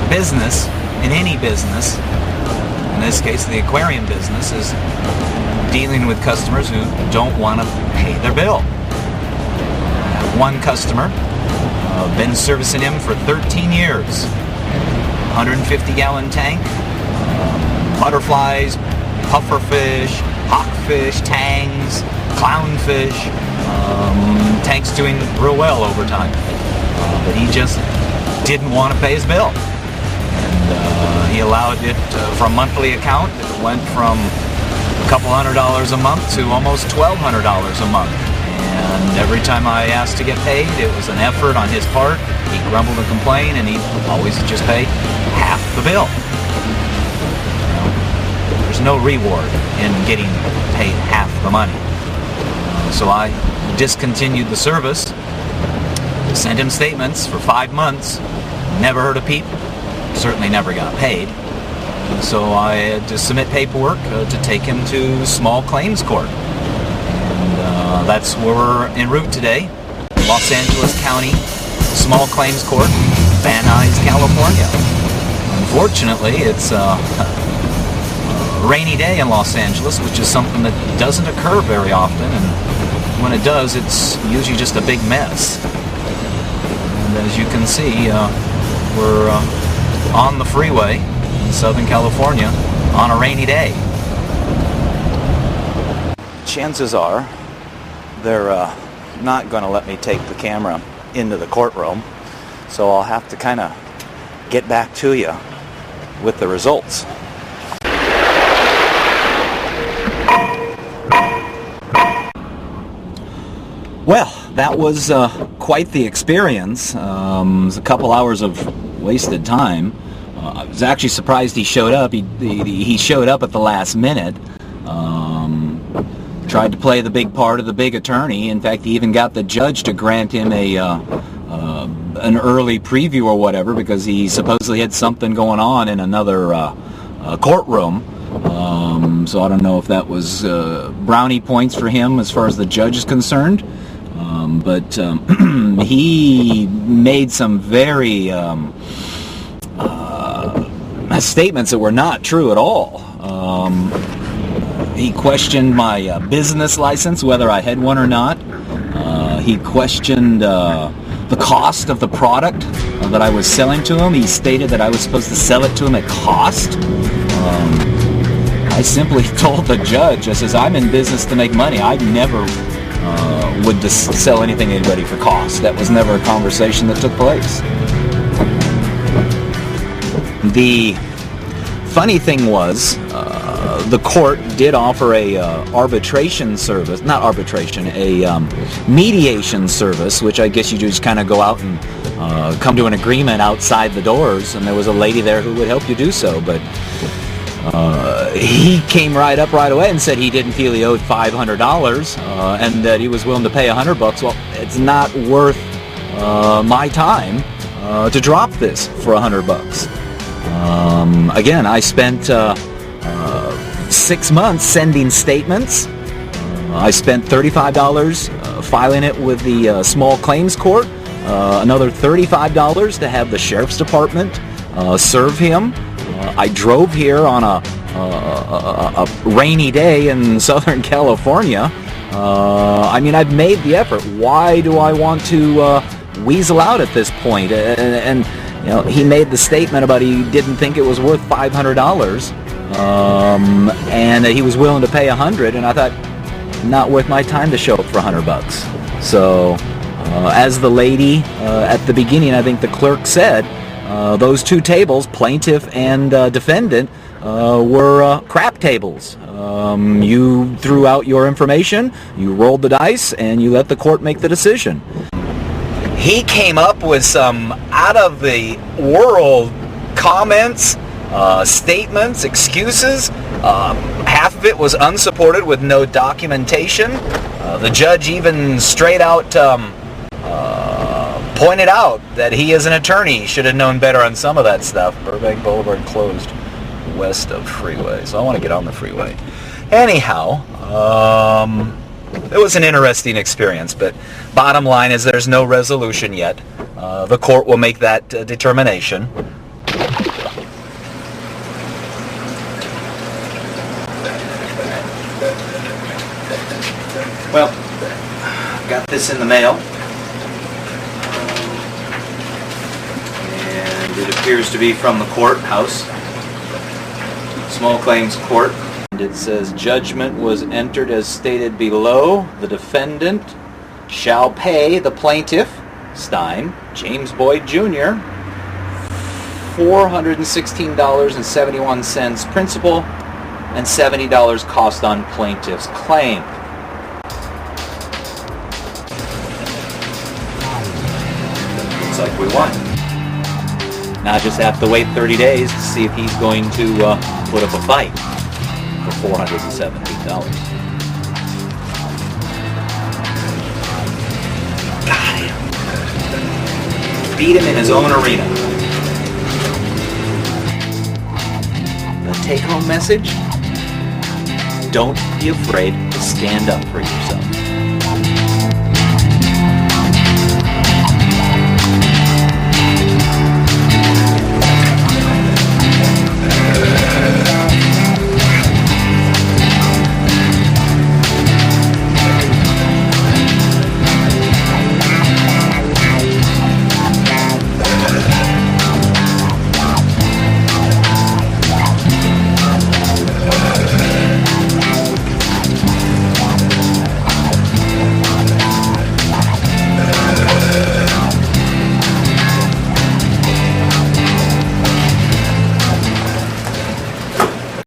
business, in any business, in this case the aquarium business, is dealing with customers who don't want to pay their bill. I have one customer, been servicing him for 13 years. 150-gallon tank, butterflies, pufferfish, hawkfish, tangs, clownfish. Tank's doing real well over time. But he just didn't want to pay his bill. And he allowed it from monthly account. It went from a couple $100 a month to almost $1,200 a month. And every time I asked to get paid, it was an effort on his part. He'd grumble and complain, and he'd always just pay half the bill. There's no reward in getting paid half the money. So I discontinued the service, sent him statements for 5 months, never heard a peep, certainly never got paid. So I had to submit paperwork to take him to small claims court. And that's where we're en route today. Los Angeles County Small Claims Court, Van Nuys, California. Unfortunately, it's a rainy day in Los Angeles, which is something that doesn't occur very often, and when it does, it's usually just a big mess. And as you can see, we're on the freeway in Southern California on a rainy day. Chances are they're not going to let me take the camera into the courtroom, so I'll have to kind of get back to you with the results. Well, that was quite the experience. It was a couple hours of wasted time. I was actually surprised he showed up. He showed up at the last minute. Tried to play the big part of the big attorney. In fact, he even got the judge to grant him an early preview or whatever, because he supposedly had something going on in another courtroom. So I don't know if that was brownie points for him as far as the judge is concerned. But he made some very statements that were not true at all. He questioned my business license, whether I had one or not. He questioned the cost of the product that I was selling to him. He stated that I was supposed to sell it to him at cost. I simply told the judge, I says, I'm in business to make money. I never would sell anything to anybody for cost. That was never a conversation that took place. The funny thing was, the court did offer a arbitration service, not arbitration, a mediation service, which I guess you just kind of go out and come to an agreement outside the doors, and there was a lady there who would help you do so, but he came right up right away and said he didn't feel he owed $500 and that he was willing to pay $100. Well, it's not worth my time to drop this for $100. Again, I spent 6 months sending statements. I spent $35 filing it with the small claims court, another $35 to have the sheriff's department serve him. I drove here on a rainy day in Southern California. I mean, I've made the effort. Why do I want to weasel out at this point? And you know, he made the statement about he didn't think it was worth $500, and that he was willing to pay $100. And I thought, not worth my time to show up for $100. So, as the lady at the beginning, I think the clerk said, those two tables, plaintiff and defendant, were crap tables. You threw out your information, you rolled the dice, and you let the court make the decision. He came up with some out-of-the-world comments, statements, excuses. Half of it was unsupported with no documentation. The judge even straight out pointed out that he, as an attorney, should have known better on some of that stuff. Burbank Boulevard closed west of freeway, so I want to get on the freeway. Anyhow, it was an interesting experience, but bottom line is there's no resolution yet. The court will make that determination. this in the mail. And it appears to be from the courthouse. Small Claims Court. And it says, judgment was entered as stated below. The defendant shall pay the plaintiff, Stime, James Boyd Jr., $416.71 principal and $70 cost on plaintiff's claim. Looks like we won. Now I just have to wait 30 days to see if he's going to put up a fight for $417. Got him. Beat him in his own arena. The take-home message? Don't be afraid to stand up for yourself.